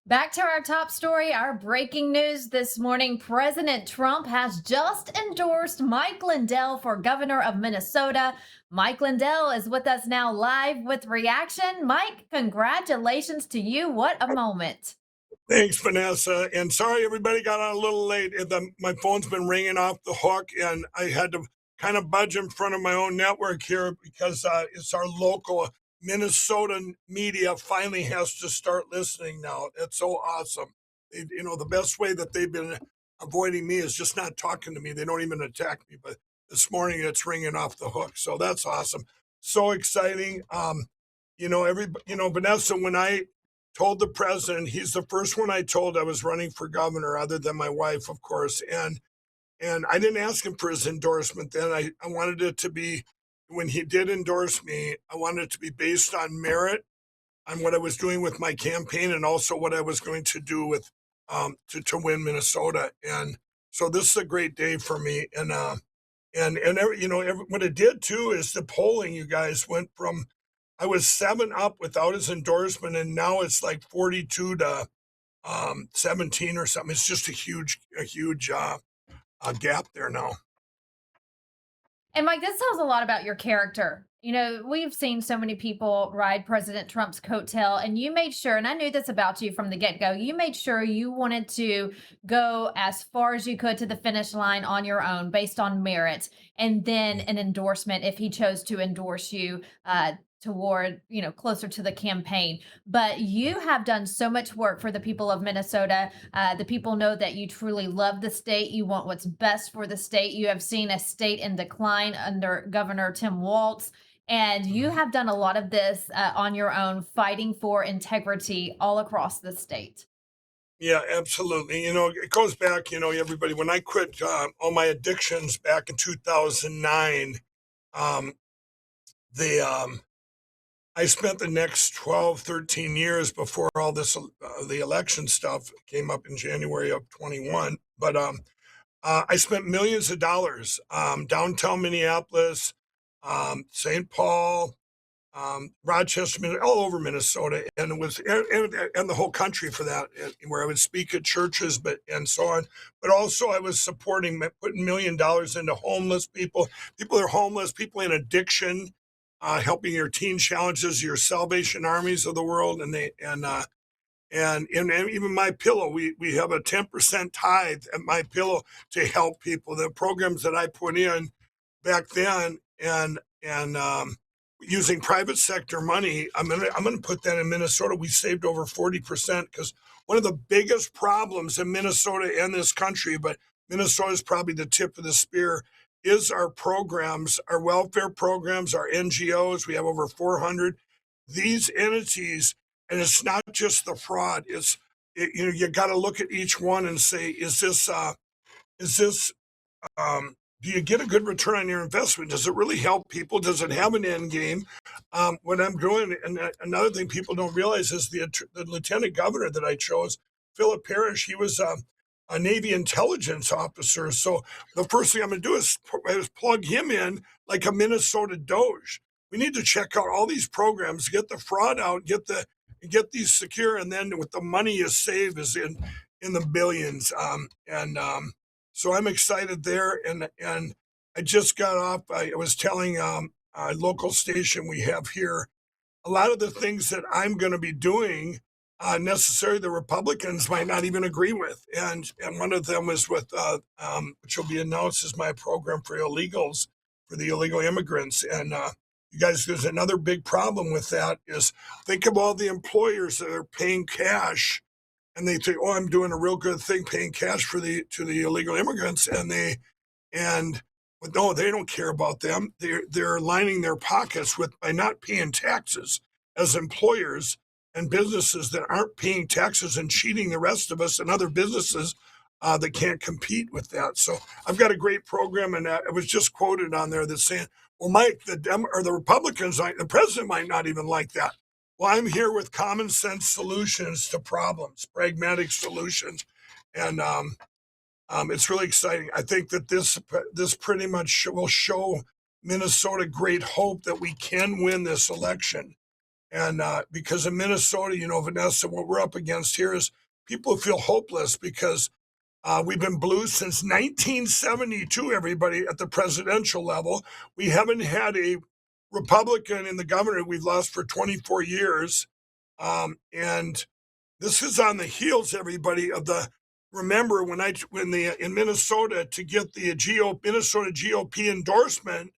Back to our top story, our breaking news this morning. President Trump has just endorsed Mike Lindell for governor of Minnesota. Mike Lindell is with us now live with reaction. Mike, congratulations to you. What a moment. Thanks, Vanessa. And sorry everybody got on a little late. My phone's been ringing off the hook, and I had to kind of budge in front of my own network here because it's our local Minnesota media finally has to start listening now. It's so awesome. The best way that they've been avoiding me is just not talking to me. They don't even attack me, but this morning it's ringing off the hook. So that's awesome. So exciting. Vanessa, when I told the president, he's the first one I told I was running for governor, other than my wife, of course. And I didn't ask him for his endorsement then. I wanted it to be, when he did endorse me, I wanted it to be based on merit, on what I was doing with my campaign, and also what I was going to do with to win Minnesota. And so this is a great day for me. What it did too is the polling, you guys, went from, I was 7 up without his endorsement, and now it's like 42 to 17 or something. It's just a huge gap there now. And Mike, this tells a lot about your character. We've seen so many people ride President Trump's coattail, and you made sure, and I knew this about you from the get go, you made sure you wanted to go as far as you could to the finish line on your own based on merit, and then an endorsement if he chose to endorse you. Toward, closer to the campaign. But you have done so much work for the people of Minnesota. The people know that you truly love the state. You want what's best for the state. You have seen a state in decline under Governor Tim Walz. And you have done a lot of this on your own, fighting for integrity all across the state. Yeah, absolutely. It goes back, everybody, when I quit all my addictions back in 2009, um, the I spent the next 12, 13 years before all this, the election stuff came up in January of 21. But I spent millions of dollars downtown Minneapolis, St. Paul, Rochester, all over Minnesota, and it was and the whole country for that, where I would speak at churches, but and so on. But also, I was supporting, putting $1 million into homeless people, people that are homeless, people in addiction, helping your teen challenges, your Salvation Armies of the world, and even My Pillow. We have a 10% tithe at My Pillow to help people. The programs that I put in back then, and using private sector money, I'm gonna put that in Minnesota. We saved over 40%, because one of the biggest problems in Minnesota and this country, but Minnesota is probably the tip of the spear, is our programs, our welfare programs, our NGOs. We have over 400. These entities, and it's not just the fraud. You got to look at each one and say, is this do you get a good return on your investment? Does it really help people? Does it have an end game? What I'm doing, and another thing people don't realize, is the lieutenant governor that I chose, Philip Parrish. He was a Navy intelligence officer. So the first thing I'm going to do is plug him in like a Minnesota Doge. We need to check out all these programs, get the fraud out, get these secure, and then with the money you save is in the billions. So I'm excited there, and I just got off. I was telling a local station we have here, a lot of the things that I'm going to be doing, necessarily the Republicans might not even agree with, and one of them is with which will be announced, is my program for illegals, for the illegal immigrants. And you guys, there's another big problem with that. Is, think of all the employers that are paying cash, and they think, "Oh, I'm doing a real good thing, paying cash for the illegal immigrants," and but no, they don't care about them. They're lining their pockets with, by not paying taxes, as employers and businesses that aren't paying taxes, and cheating the rest of us and other businesses that can't compete with that. So I've got a great program, and I was just quoted on there that's saying, "Well, Mike, the Republicans, the president might not even like that." Well, I'm here with common sense solutions to problems, pragmatic solutions, and it's really exciting. I think that this pretty much will show Minnesota great hope that we can win this election. And because in Minnesota, Vanessa, what we're up against here is people feel hopeless because we've been blue since 1972, everybody, at the presidential level. We haven't had a Republican in the governor. We've lost for 24 years. And this is on the heels, everybody, of the remember in Minnesota to get the Minnesota GOP endorsement,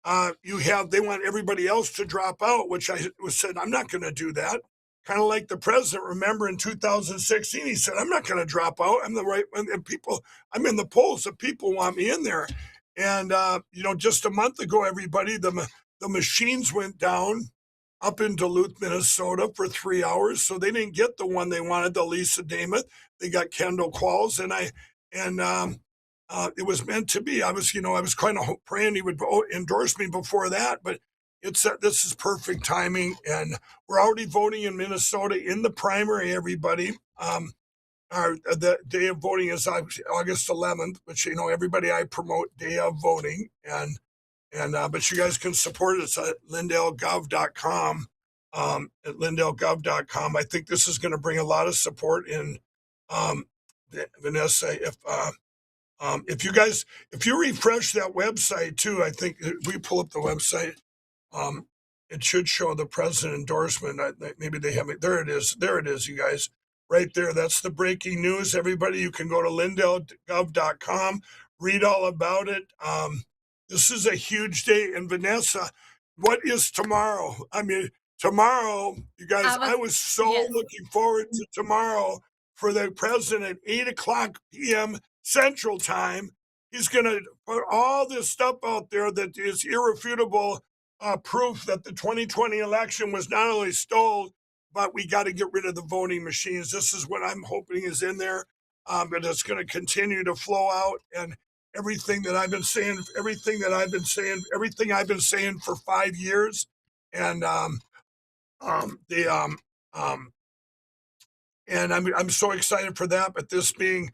they want everybody else to drop out, which I said I'm not going to do that. Kind of like the president. Remember in 2016, he said I'm not going to drop out. I'm the right and people. I'm in the polls. The people want me in there. And just a month ago, everybody, the machines went down up in Duluth, Minnesota for 3 hours. So they didn't get the one they wanted, the Lisa Dameth. They got Kendall Qualls, it was meant to be. I was kind of praying he would endorse me before that, but this is perfect timing, and we're already voting in Minnesota in the primary. Everybody, the day of voting is August 11th, which everybody I promote day of voting, but you guys can support us at lindellgov.com. At lindellgov.com, I think this is going to bring a lot of support in Vanessa. If you refresh that website too, I think if we pull up the website, it should show the president endorsement. Maybe they have it. There it is. There it is, you guys. Right there. That's the breaking news. Everybody, you can go to lindellgov.com, read all about it. This is a huge day. And Vanessa, what is tomorrow? I mean, tomorrow, you guys, I was so yes. looking forward to tomorrow for the president, 8:00 p.m. Central Time. He's going to put all this stuff out there that is irrefutable proof that the 2020 election was not only stolen, but we got to get rid of the voting machines. This is what I'm hoping is in there, but it's going to continue to flow out. And everything I've been saying for 5 years, and and I'm so excited for that. But this being,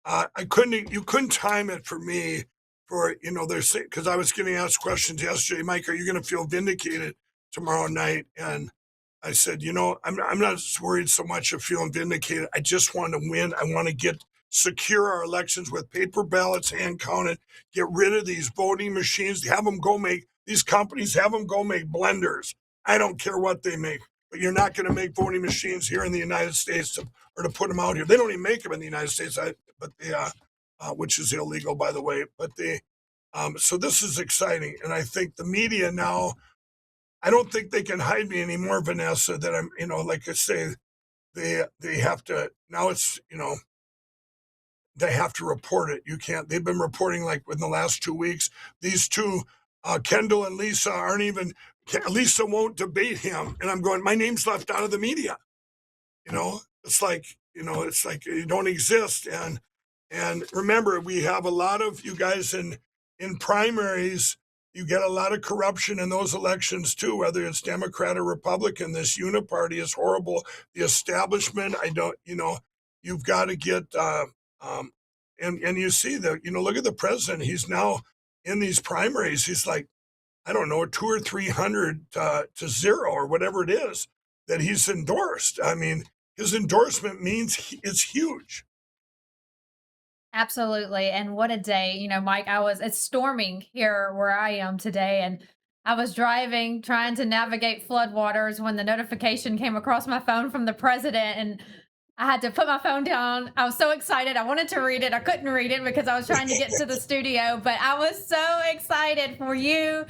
you couldn't time it for me for they're saying, because I was getting asked questions yesterday, Mike, are you going to feel vindicated tomorrow night? And I said, I'm not worried so much of feeling vindicated. I just want to win. I want to secure our elections with paper ballots, hand counted, get rid of these voting machines, these companies have them go make blenders. I don't care what they make, but you're not going to make voting machines here in the United States or to put them out here. They don't even make them in the United States, which is illegal, by the way. But so this is exciting. And I think the media now, I don't think they can hide me anymore, Vanessa, that I'm, like I say, they have to, now it's, they have to report it. You can't, they've been reporting like in the last 2 weeks, these two, Kendall and Lisa Lisa won't debate him. And I'm going, my name's left out of the media. It's like you don't exist. And remember, we have a lot of you guys in primaries. You get a lot of corruption in those elections too, whether it's Democrat or Republican. This uniparty is horrible. The establishment, you've got to get, and you see that, look at the president. He's now in these primaries. He's like, I don't know, 200 or 300 to 0 or whatever it is that he's endorsed. I mean, his endorsement means it's huge. Absolutely. And what a day, Mike, it's storming here where I am today. And I was driving, trying to navigate floodwaters when the notification came across my phone from the president. And I had to put my phone down. I was so excited. I wanted to read it. I couldn't read it because I was trying to get to the studio, but I was so excited for you,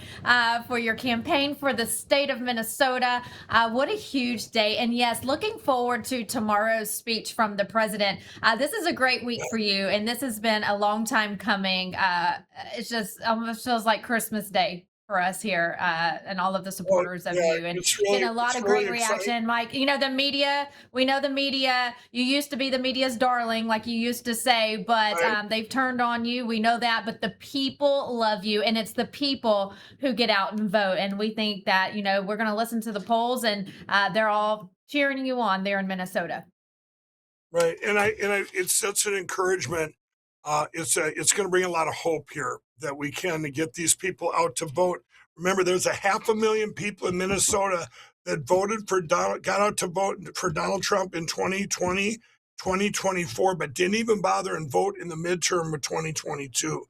for your campaign, for the state of Minnesota. What a huge day. And yes, looking forward to tomorrow's speech from the president. This is a great week for you, and this has been a long time coming. It's just almost feels like Christmas Day for us here, and all of the supporters of you, and getting a lot of great reaction. Mike, we know the media, you used to be the media's darling, like you used to say, but they've turned on you. We know that, but the people love you, and it's the people who get out and vote. And we think that, we're going to listen to the polls, and they're all cheering you on there in Minnesota. Right. And it's such an encouragement. It's going to bring a lot of hope here that we can get these people out to vote. Remember, there's 500,000 people in Minnesota that voted for Donald, got out to vote for Donald Trump in 2020, 2024, but didn't even bother and vote in the midterm of 2022.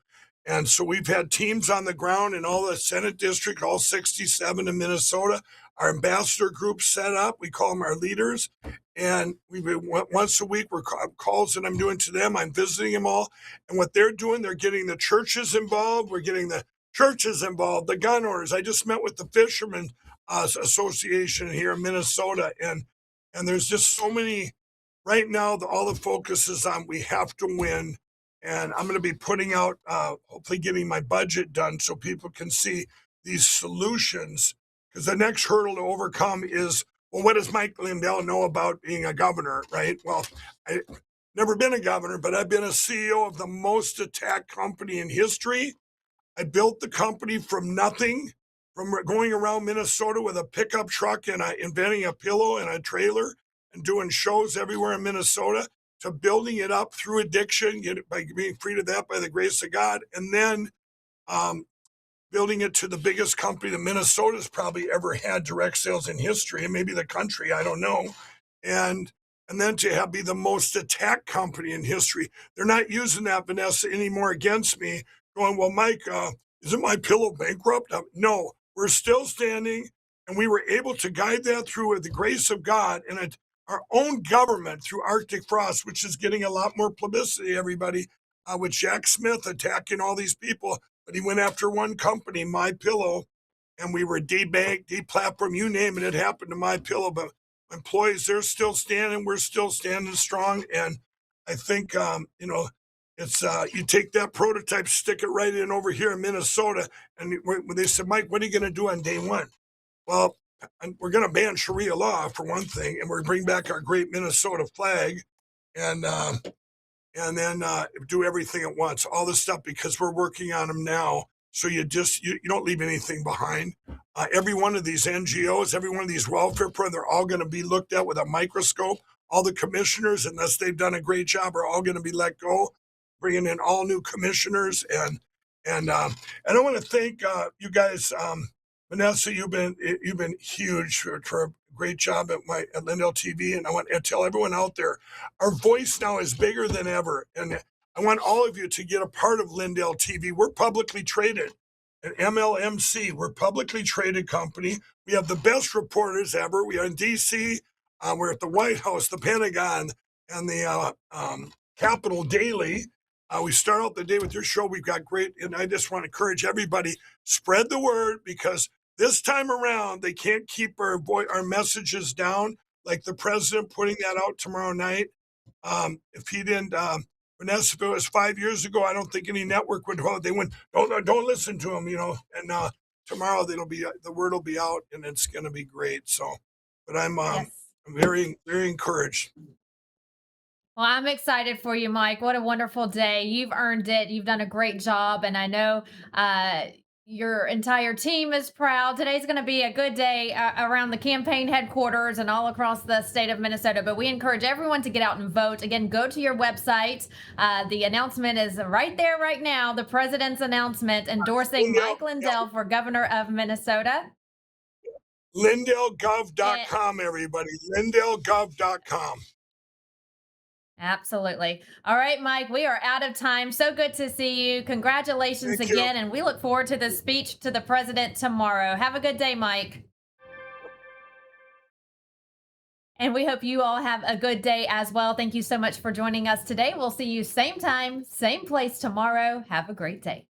And so we've had teams on the ground in all the Senate district, all 67 in Minnesota. Our ambassador group set up. We call them our leaders. And we once a week, we're calls that I'm doing to them. I'm visiting them all. And what they're doing, they're getting the churches involved. We're getting the churches involved, the gun owners. I just met with the Fishermen Association here in Minnesota. And there's just so many right now. All the focus is on we have to win, and I'm going to be putting out, hopefully, getting my budget done so people can see these solutions. Because the next hurdle to overcome is, well, what does Mike Lindell know about being a governor, right? Well, I've never been a governor, but I've been a CEO of the most attacked company in history. I built the company from nothing, from going around Minnesota with a pickup truck and inventing a pillow and a trailer and doing shows everywhere in Minnesota, to building it up through addiction, by being freed of that by the grace of God, and then building it to the biggest company that Minnesota's probably ever had direct sales in history, and maybe the country, I don't know. And then to be the most attacked company in history. They're not using that, Vanessa, anymore against me, going, well, Mike, isn't my pillow bankrupt? No, we're still standing, and we were able to guide that through with the grace of God and our own government through Arctic Frost, which is getting a lot more publicity, everybody, with Jack Smith attacking all these people. But he went after one company, My Pillow, and we were debanked, deplatformed, you name it, it happened to My Pillow. But employees, they're still standing, we're still standing strong. And I think, it's you take that prototype, stick it right in over here in Minnesota. And when they said, Mike, what are you going to do on day one? Well, we're going to ban Sharia law for one thing, and we're going to bring back our great Minnesota flag, and then do everything at once, all this stuff, because we're working on them now. So you don't leave anything behind. Every one of these NGOs, every one of these welfare programs, they're all going to be looked at with a microscope. All the commissioners, unless they've done a great job, are all going to be let go, bringing in all new commissioners. And I want to thank you guys. Vanessa, you've been huge for a great job at Lindell TV, and I want to tell everyone out there, our voice now is bigger than ever, and I want all of you to get a part of Lindell TV. We're publicly traded at MLMC. We're a publicly traded company. We have the best reporters ever. We are in DC. We're at the White House, the Pentagon, and the Capitol Daily. We start out the day with your show. We've got great, and I just want to encourage everybody, spread the word, because this time around, they can't keep our messages down, like the president putting that out tomorrow night. If he didn't, Vanessa, if it was 5 years ago, I don't think any network would. They went, don't listen to him, And tomorrow the word will be out, and it's going to be great. So, but I'm Yes. very, very encouraged. Well, I'm excited for you, Mike. What a wonderful day. You've earned it. You've done a great job. And I know your entire team is proud. Today's going to be a good day around the campaign headquarters and all across the state of Minnesota. But we encourage everyone to get out and vote. Again, go to your website. The announcement is right there right now. The president's announcement endorsing Mike Lindell for governor of Minnesota. LindellGov.com, everybody. LindellGov.com. Absolutely. All right, Mike, we are out of time. So good to see you. Congratulations Thank again. you. And we look forward to the speech to the president tomorrow. Have a good day, Mike. And we hope you all have a good day as well. Thank you so much for joining us today. We'll see you same time, same place tomorrow. Have a great day.